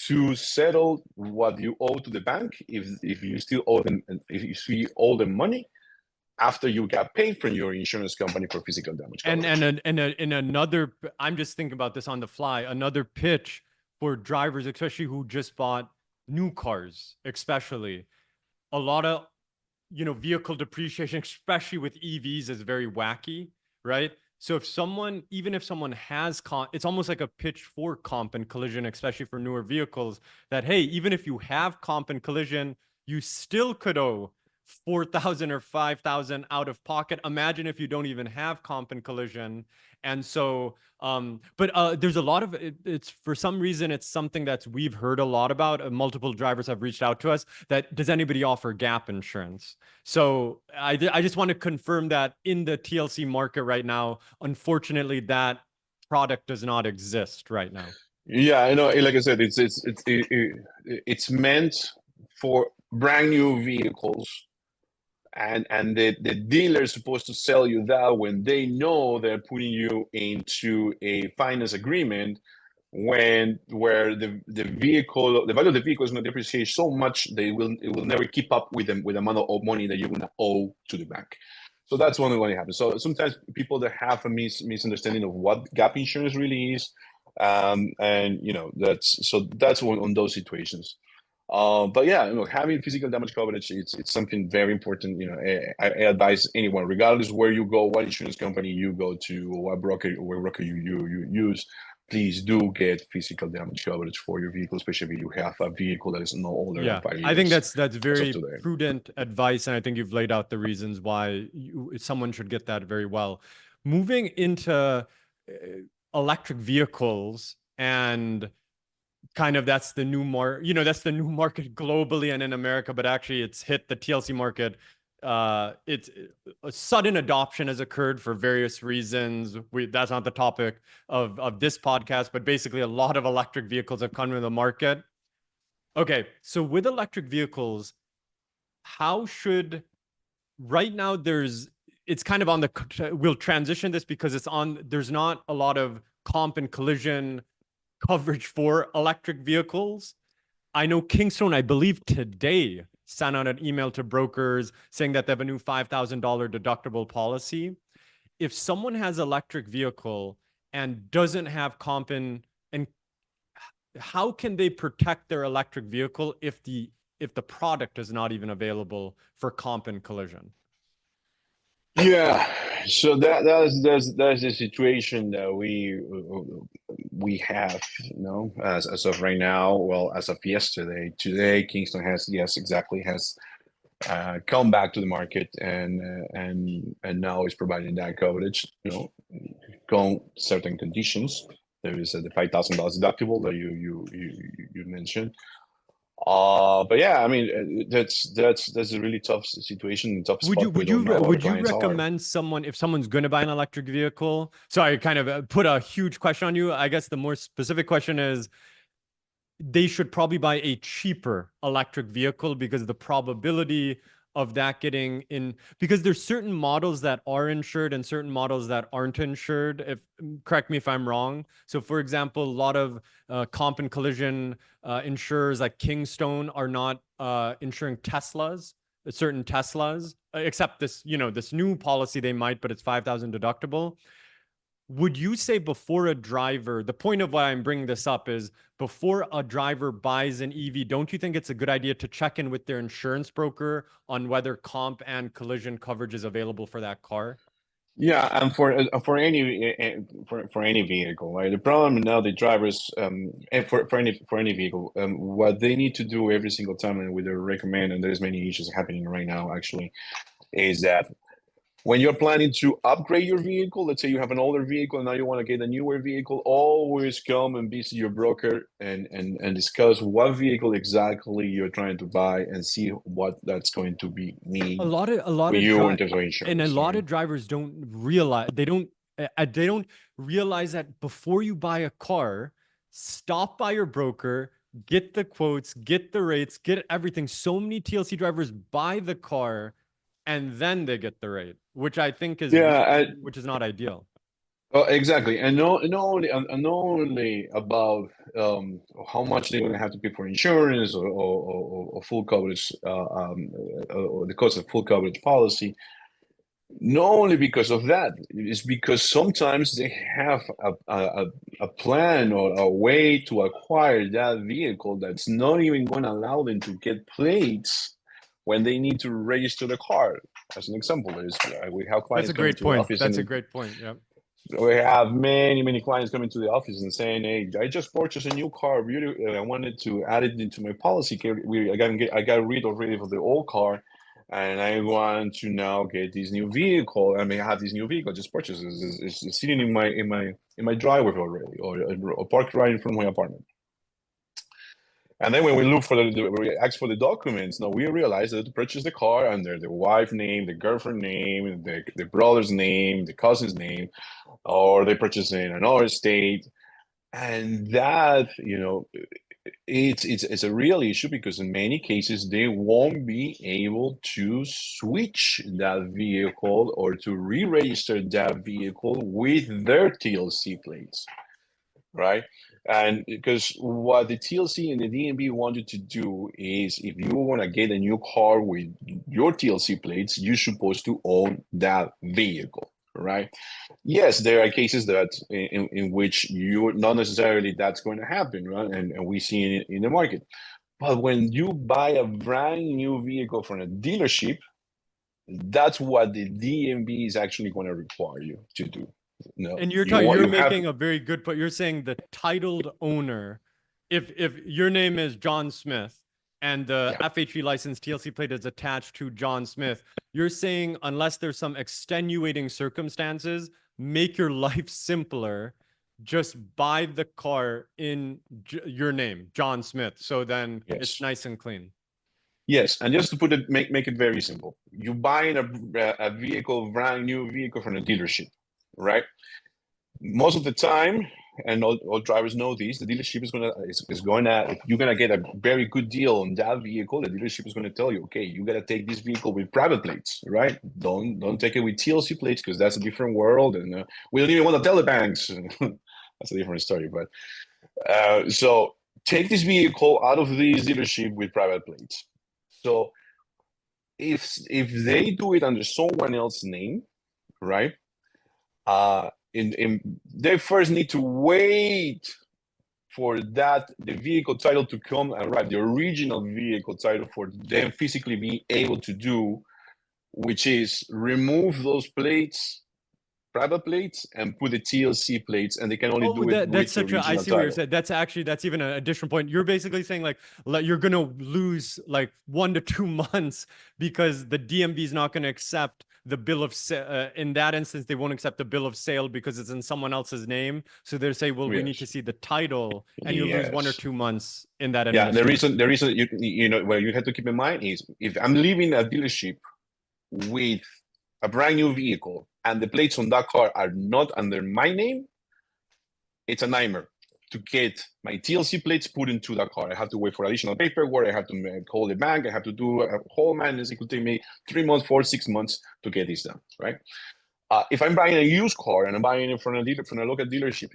to settle what you owe to the bank if you still owe them, if you owe them money after you got paid from your insurance company for physical damage coverage. And another, I'm just thinking about this on the fly, another pitch for drivers, especially who just bought new cars, especially a lot of, vehicle depreciation, especially with EVs, is very wacky, right? So even if someone has it's almost like a pitch for comp and collision, especially for newer vehicles, that, hey, even if you have comp and collision, you still could owe 4,000 or 5,000 out of pocket. Imagine if you don't even have comp and collision. And so, but there's a lot of it's for some reason, it's something that we've heard a lot about. Multiple drivers have reached out to us that, does anybody offer gap insurance? So I just want to confirm that in the TLC market right now, unfortunately, that product does not exist right now. Yeah, I know. Like I said, it's meant for brand new vehicles. And the dealer is supposed to sell you that when they know they're putting you into a finance agreement, where the value of the vehicle is going to depreciate so much it will never keep up with the amount of money that you're going to owe to the bank. So that's one of what happens. So sometimes people that have a misunderstanding of what gap insurance really is, and that's one on those situations. But yeah, having physical damage coverage, it's something very important. I advise anyone, regardless where you go, what insurance company you go to, or what broker you use, please do get physical damage coverage for your vehicle, especially if you have a vehicle that is no older than Yeah, 5 years I think that's as of very today. prudent advice, and I think you've laid out the reasons why someone should get that very well. Moving into electric vehicles, and kind of that's the new that's the new market globally and in America, but actually it's hit the TLC market. It's a sudden adoption has occurred for various reasons. That's not the topic of this podcast, but basically a lot of electric vehicles have come to the market. Okay, so with electric vehicles, how should right now it's kind of on we'll transition this because there's not a lot of comp and collision coverage for electric vehicles. I know Kingstone, I believe today, sent out an email to brokers saying that they have a new $5,000 deductible policy. If someone has electric vehicle and doesn't have comp and how can they protect their electric vehicle if the product is not even available for comp and collision? Yeah, so that's the situation that we have, as of right now. Well, as of yesterday, today, Kingston has, yes, exactly, has come back to the market and now is providing that coverage, con certain conditions. There is the $5,000 deductible that you mentioned. But yeah, I mean, that's a really tough situation, tough spot where our would you clients are. recommend someone, if someone's going to buy an electric vehicle? So I kind of put a huge question on you. I guess the more specific question is they should probably buy a cheaper electric vehicle because the probability of that getting in, because there's certain models that are insured and certain models that aren't insured. If correct me if I'm wrong. So for example, a lot of comp and collision insurers like Kingstone are not insuring Teslas, certain Teslas, except this, this new policy they might, but it's 5,000 deductible. Would you say before a driver, the point of why I'm bringing this up is before a driver buys an EV, don't you think it's a good idea to check in with their insurance broker on whether comp and collision coverage is available for that car? Yeah, and for any vehicle, right? The problem now, the drivers, and for any vehicle, what they need to do every single time, and we recommend, and there's many issues happening right now, actually, is that when you're planning to upgrade your vehicle, let's say you have an older vehicle and now you want to get a newer vehicle, always come and visit your broker and discuss what vehicle exactly you're trying to buy and see what that's going to be mean A lot for of you in terms of insurance. and a lot of drivers don't realize they don't realize that before you buy a car, stop by your broker, get the quotes, get the rates, get everything. So many TLC drivers buy the car and then they get the rate, which I think is which is not ideal. Exactly, and not only about how much they're going to have to pay for insurance or full coverage, or the cost of full coverage policy. Not only because of that, it's because sometimes they have a plan or a way to acquire that vehicle that's not even going to allow them to get plates when they need to register the car. As an example, we have clients coming to the office. That's a great point. Yeah. We have many clients coming to the office and saying, "Hey, I just purchased a new car. Really, I wanted to add it into my policy. I got rid already of the old car, and I want to now get this new vehicle. I mean, I have this new vehicle just purchased. It's sitting in my driveway already, or parked right in front of my apartment." And then when we look we ask for the documents, now we realize that to purchase the car under the wife name, the girlfriend name, the brother's name, the cousin's name, or they purchase in another state. And that, it's a real issue because in many cases they won't be able to switch that vehicle or to re-register that vehicle with their TLC plates, right? And because what the TLC and the DMV wanted to do is, if you want to get a new car with your TLC plates, you're supposed to own that vehicle, right? Yes, there are cases that in which you not necessarily that's going to happen, right? And we see it in the market. But when you buy a brand new vehicle from a dealership, that's what the DMV is actually going to require you to do. No, And you're you have making a very good point. You're saying the titled owner, if your name is John Smith and the yeah. FHV license TLC plate is attached to John Smith, you're saying unless there's some extenuating circumstances, make your life simpler. Just buy the car in your name, John Smith. So then it's Yes. nice and clean. Yes, and just to put it, make it very simple. You buying a vehicle, brand new vehicle from a dealership, right? Most of the time, and all drivers know this, the dealership is going to, if you're gonna get a very good deal on that vehicle, the dealership is going to tell you, okay, you gotta take this vehicle with private plates, right? Don't take it with TLC plates because that's a different world, and we don't even want to tell the banks. That's a different story, but so take this vehicle out of this dealership with private plates. So if they do it under someone else's name, right? They first need to wait for the vehicle title to come and arrive, the original vehicle title, for them physically being able to do, which is remove those plates, private plates, and put the TLC plates, and they can only do it That's with the such a, I original see what you're title. saying. That's even an additional point. You're basically saying like you're going to lose like 1 to 2 months because the DMV is not going to accept the bill of sale. In that instance, they won't accept the bill of sale because it's in someone else's name. So they say, well, we need to Yes. see the title, and you lose 1 or Yes. 2 months in that Yeah, administration. the reason you know what you have to keep in mind is if I'm leaving a dealership with a brand new vehicle and the plates on that car are not under my name, it's a nightmare to get my TLC plates put into that car. I have to wait for additional paperwork. I have to call the bank. I have to do a whole madness. It could take me 3 months, 4, 6 months to get this done, right? If I'm buying a used car and I'm buying it from a local dealership,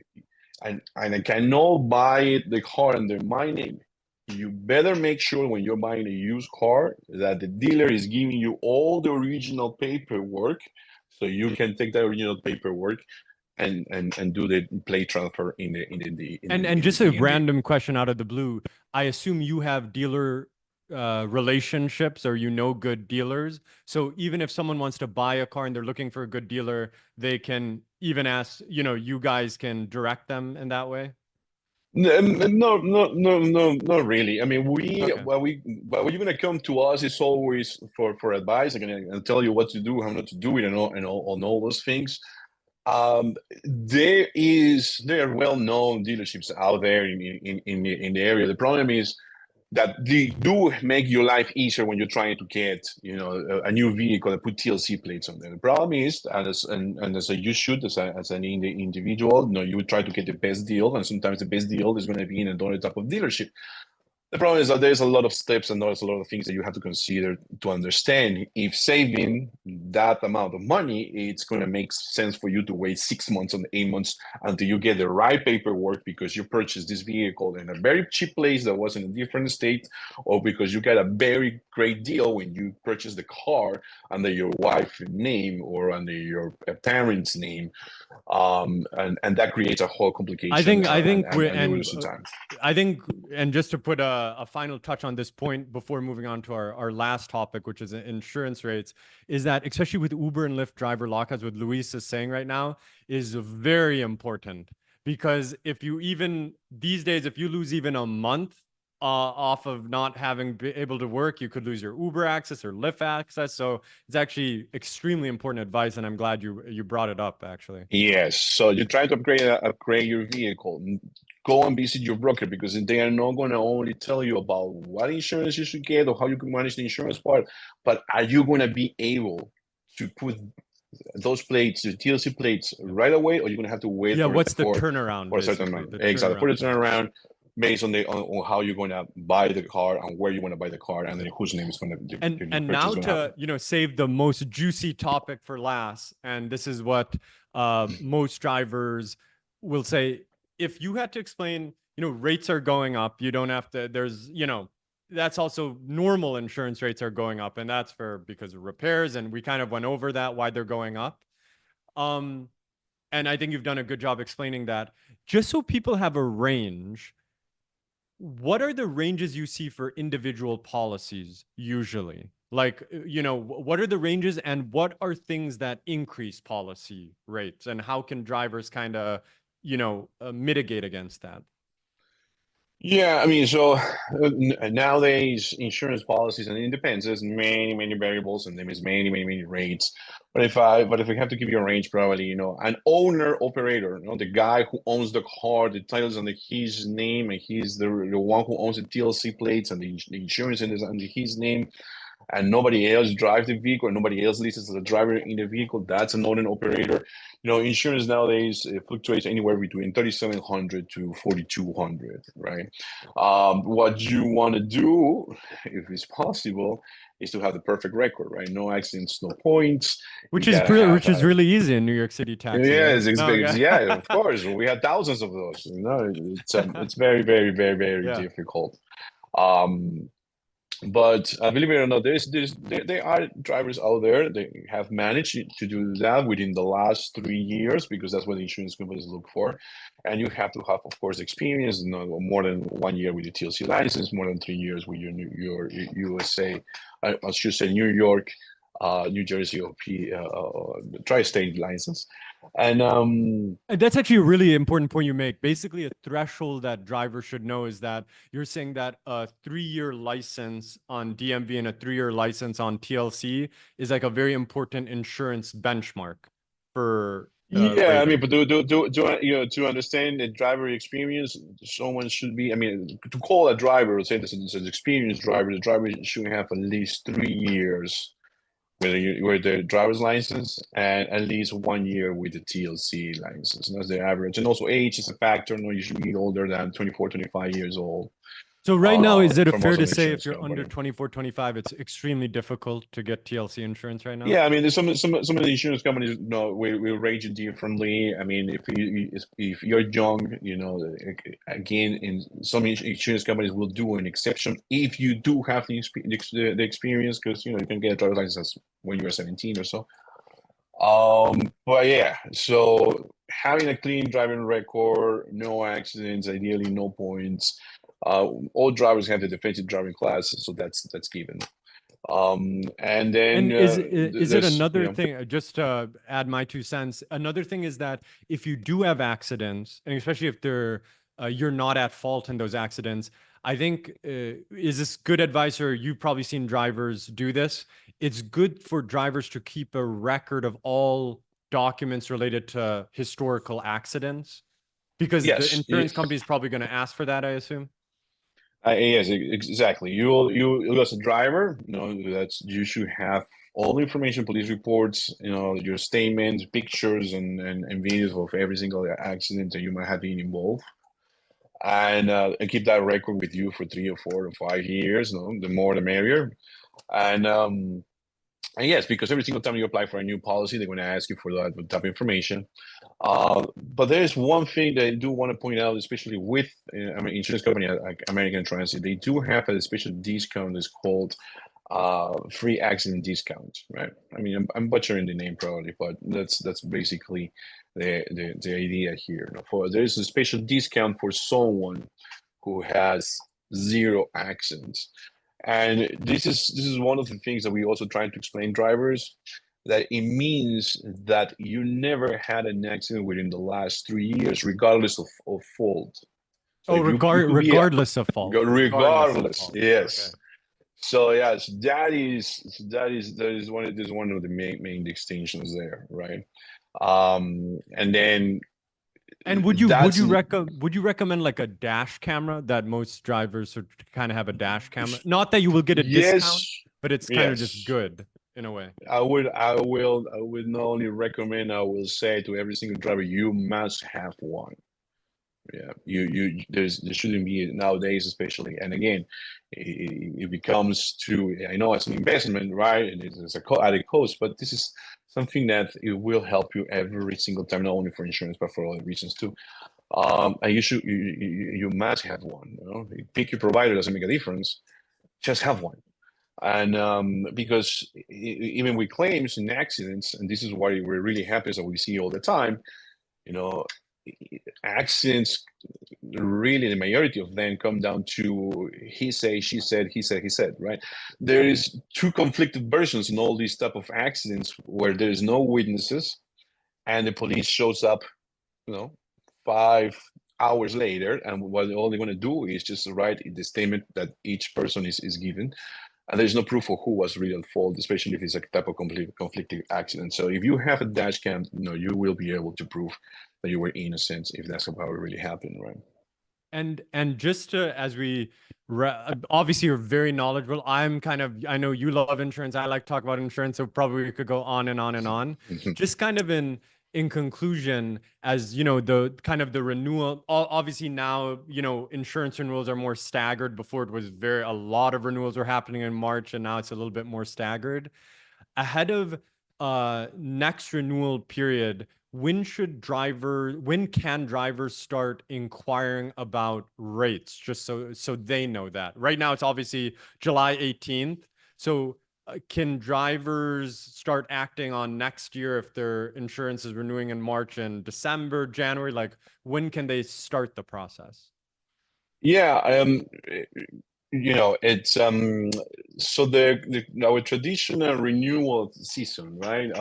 and I cannot buy the car under my name, you better make sure when you're buying a used car that the dealer is giving you all the original paperwork, so you can take that original paperwork and do the plate transfer And in just a the DMV. random question out of the blue. I assume you have dealer relationships or you know good dealers. So even if someone wants to buy a car and they're looking for a good dealer, they can even ask, you guys can direct them in that way. No, not really. I mean, Okay. when you're gonna come to us, it's always for advice. I'm gonna tell you what to do, how not to do it, and all those things. There are well-known dealerships out there in the area. The problem is that they do make your life easier when you're trying to get a new vehicle and put TLC plates on there. The problem is, as you should as an individual, you would try to get the best deal, and sometimes the best deal is going to be in another type of dealership. The problem is that there's a lot of steps and there's a lot of things that you have to consider to understand if saving that amount of money, it's going to make sense for you to wait 6 months or 8 months until you get the right paperwork because you purchased this vehicle in a very cheap place that was in a different state, or because you got a very great deal when you purchased the car under your wife's name or under your parents' name, and that creates a whole complication, and you lose the time. I think, and just to put a final touch on this point before moving on to our last topic, which is insurance rates, is that especially with Uber and Lyft driver lockouts, what Luis is saying right now is very important because if you even these days, if you lose even a month off of not having been able to work, you could lose your Uber access or Lyft access. So it's actually extremely important advice, and I'm glad you brought it up actually. Yes. So you're trying to upgrade your vehicle. Go and visit your broker because they are not going to only tell you about what insurance you should get or how you can manage the insurance part, but are you going to be able to put those plates, the TLC plates, right away, or you're going to have to wait Yeah, for what's the turnaround, a certain basically? amount? The Exactly. For turnaround. the turnaround, based on how you're going to buy the car and where you want to buy the car, and then whose name is going to And purchase now going to happen. to save the most juicy topic for last, and this is what most drivers will say. If you had to explain, rates are going up, you don't have to. There's that's also normal insurance rates are going up, and that's because of repairs, and we kind of went over that why they're going up. Um, and I think you've done a good job explaining that. Just so people have a range, what are the ranges you see for individual policies usually? Like, what are the ranges and what are things that increase policy rates and how can drivers kind of, mitigate against that? Yeah, I mean, so nowadays insurance policies, and it depends. There's many variables, and there's many rates. But if we have to give you a range, probably an owner operator, the guy who owns the car, the titles under his name, and he's the one who owns the TLC plates and the insurance is under his name, and nobody else drives the vehicle, or nobody else leases the driver in the vehicle. That's an owner operator. Insurance nowadays fluctuates anywhere between 3,700 to 4,200, right? What you want to do, if it's possible, is to have the perfect record, right? No accidents, no points. Which You is gotta have really easy in New York City taxi, right? yes, No, okay. yeah, of course. We have thousands of those. It's very Yeah. difficult. Um, but believe it or not, there are drivers out there that have managed to do that within the last 3 years, because that's what the insurance companies look for. And you have to have, of course, experience, more than 1 year with your TLC license, more than 3 years with your USA, I should say New York, New Jersey, or tri-state license. And And that's actually a really important point you make. Basically, a threshold that drivers should know is that you're saying that a 3-year license on DMV and a 3-year license on TLC is like a very important insurance benchmark for yeah, I mean, rating. but to understand the driver experience, someone should be. I mean, to call a driver, say this is an experienced driver, the driver should have at least 3 years with the driver's license, and at least 1 year with the TLC license. And that's the average. And also age is a factor. No, you should be older than 24, 25 years old. So right now, is it For fair most of to the say if insurance you're under company. 24, 25, it's extremely difficult to get TLC insurance right now? Yeah, I mean, there's some of the insurance companies, will rate you differently. I mean, if you're young, again, in some insurance companies will do an exception if you do have the experience, because you can get a driver's license when you're 17 or so. But yeah, so having a clean driving record, no accidents, ideally no points. All drivers have the defensive driving class, so that's given. And then And is it there's another thing, just to add my 2 cents, another thing is that if you do have accidents, and especially if you're not at fault in those accidents, I think is this good advice, or you've probably seen drivers do this. It's good for drivers to keep a record of all documents related to historical accidents because the yes, insurance company is probably going to ask for that, I assume. yes, exactly. You as a driver, you should have all the information, police reports, your statements, pictures, and videos of every single accident that you might have been involved. And keep that record with you for 3 or 4 or 5 years. The more the merrier. And and yes, because every single time you apply for a new policy, they're going to ask you for that type of information. But there's one thing that I do want to point out, especially with insurance company like American Transit. They do have a special discount that's called free accident discount, right? I mean, I'm butchering the name probably, but that's basically the idea here. There's a special discount for someone who has zero accidents. And this is one of the things that we also try to explain drivers, that it means that you never had an accident within the last 3 years, regardless of fault. So Oh, if you could be regardless of fault. Regardless of regardless, fault. Okay. yes. So yes, that is one of the main distinctions there, right? And then And that's would you recommend like a dash camera that most drivers should kind of have a dash camera? Not that you will get a discount, yes, but it's kind of just yes. good in a way. I would not only recommend, I will say to every single driver, you must have one. Yeah, there shouldn't be nowadays, especially. And again, it becomes to, I know it's an investment, right? And it's a added cost, but this is something that it will help you every single time, not only for insurance, but for other reasons too. And you must have one. Pick your provider, doesn't make a difference. Just have one. And because even with claims and accidents, and this is why we're really happy, that we see all the time, you know, accidents really the majority of them come down to he say, she said, he said, he said, right? There is two conflicted versions in all these type of accidents where there is no witnesses and the police shows up, 5 hours later, and what all they're going to do is just write the statement that each person is given, and there's no proof of who was really at fault, especially if it's a type of conflicting accident. So if you have a dash cam, you will be able to prove that you were innocent if that's how it really happened, right? And just to, as we obviously you're very knowledgeable. I know you love insurance. I like to talk about insurance, so probably we could go on and on and on. Just kind of in conclusion, as you know, the kind of the renewal, obviously now, insurance renewals are more staggered. Before it was a lot of renewals were happening in March, and now it's a little bit more staggered. Ahead of next renewal period, when can drivers start inquiring about rates, just so they know that? Right now it's obviously July 18th. So can drivers start acting on next year if their insurance is renewing in March and December, January? Like, when can they start the process? Yeah, it's so our traditional renewal season, right?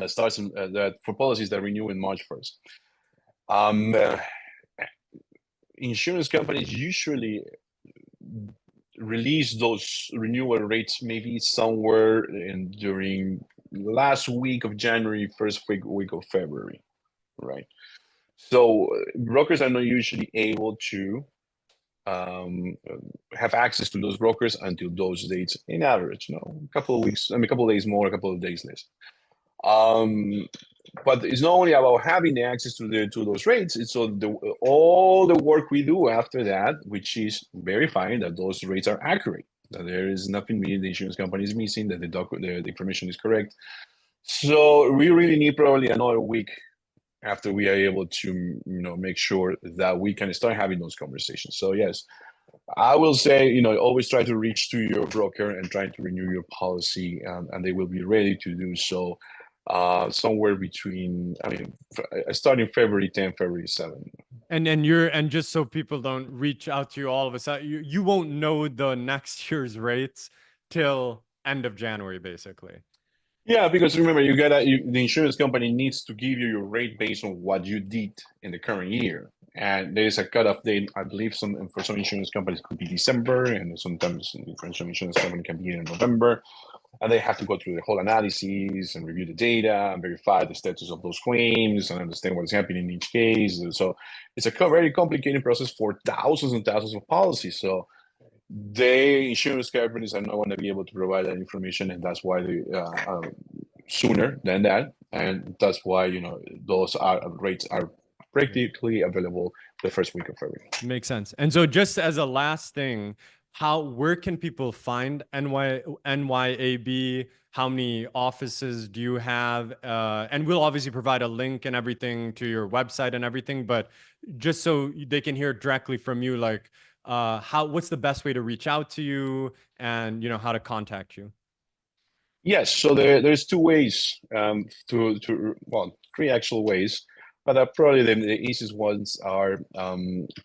Starts that for policies that renew in March 1st. Insurance companies usually release those renewal rates maybe somewhere during last week of January, first week of February, right? So brokers are not usually able to have access to those brokers until those dates, in average, a couple of weeks, a couple of days more, a couple of days less. But it's not only about having the access to those rates. It's all the work we do after that, which is verifying that those rates are accurate, that there is nothing the insurance company is missing, that the information is correct. So we really need probably another week after we are able to make sure that we can start having those conversations. So yes, I will say, always try to reach to your broker and try to renew your policy, and they will be ready to do so somewhere between, starting February 10, February 7. And just so people don't reach out to you all of a sudden, you won't know the next year's rates till end of January, basically. Yeah, because remember, the insurance company needs to give you your rate based on what you did in the current year. And there is a cutoff date, I believe for some insurance companies it could be December, and sometimes for some insurance company can be in November. And they have to go through the whole analysis and review the data and verify the status of those claims and understand what is happening in each case. And so it's a very complicated process for thousands and thousands of policies. So the insurance companies are not going to be able to provide that information, and that's why they sooner than that, and that's why those rates are practically available the first week of February. Makes sense. And so, just as a last thing, where can people find NYAB? How many offices do you have? And we'll obviously provide a link and everything to your website and everything, but just so they can hear directly from you, like what's the best way to reach out to you, and how to contact you? Yes, so there's two ways, three actual ways, but probably the easiest ones are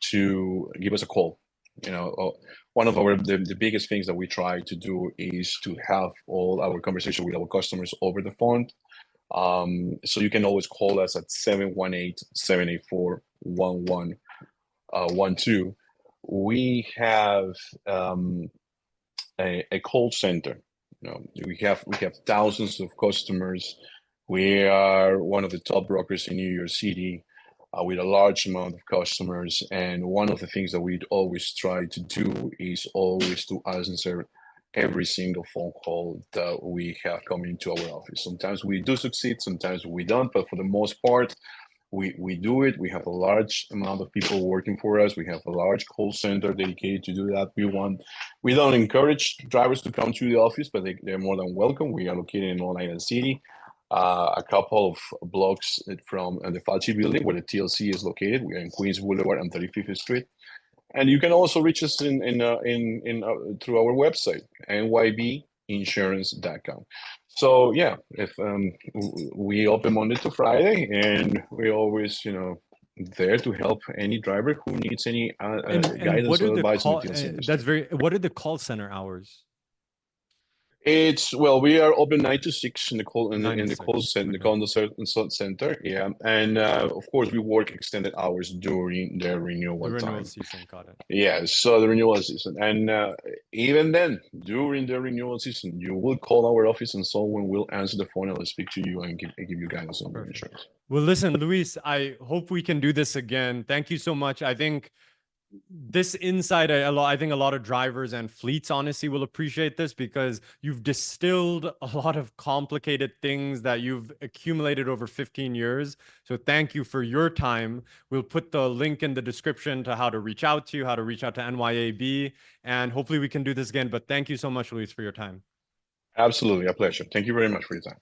to give us a call. One of the biggest things that we try to do is to have all our conversation with our customers over the phone. So you can always call us at 718-784-1112. We have a call center. We have thousands of customers. We are one of the top brokers in New York City with a large amount of customers. And one of the things that we always try to do is always to answer every single phone call that we have coming into our office. Sometimes we do succeed, sometimes we don't, but for the most part, we do it. We have a large amount of people working for us. We have a large call center dedicated to do that. We don't encourage drivers to come to the office, but they're more than welcome. We are located in Long Island City, a couple of blocks from the Falchi building where the TLC is located. We are in Queens Boulevard and 35th Street. And you can also reach us through our website, NYABinsurance.com. So yeah, if we open Monday to Friday, and we always there to help any driver who needs any And guidance what are or the advice in the call? TLC industry. What are the call center hours? We are open 9 to 6 in the call in 9 to the call 6. center, center, yeah, and of course we work extended hours during the The renewal renewal time. season. Got it. Yeah, so the renewal season, and even then, during the renewal season, you will call our office, and someone will answer the phone and will speak to you and give you guidance on your insurance. Well, listen, Luis, I hope we can do this again. Thank you so much. I think this insight, I think a lot of drivers and fleets honestly will appreciate this, because you've distilled a lot of complicated things that you've accumulated over 15 years. So thank you for your time. We'll put the link in the description to how to reach out to you, how to reach out to NYAB, and hopefully we can do this again. But thank you so much, Luis, for your time. Absolutely, a pleasure. Thank you very much for your time.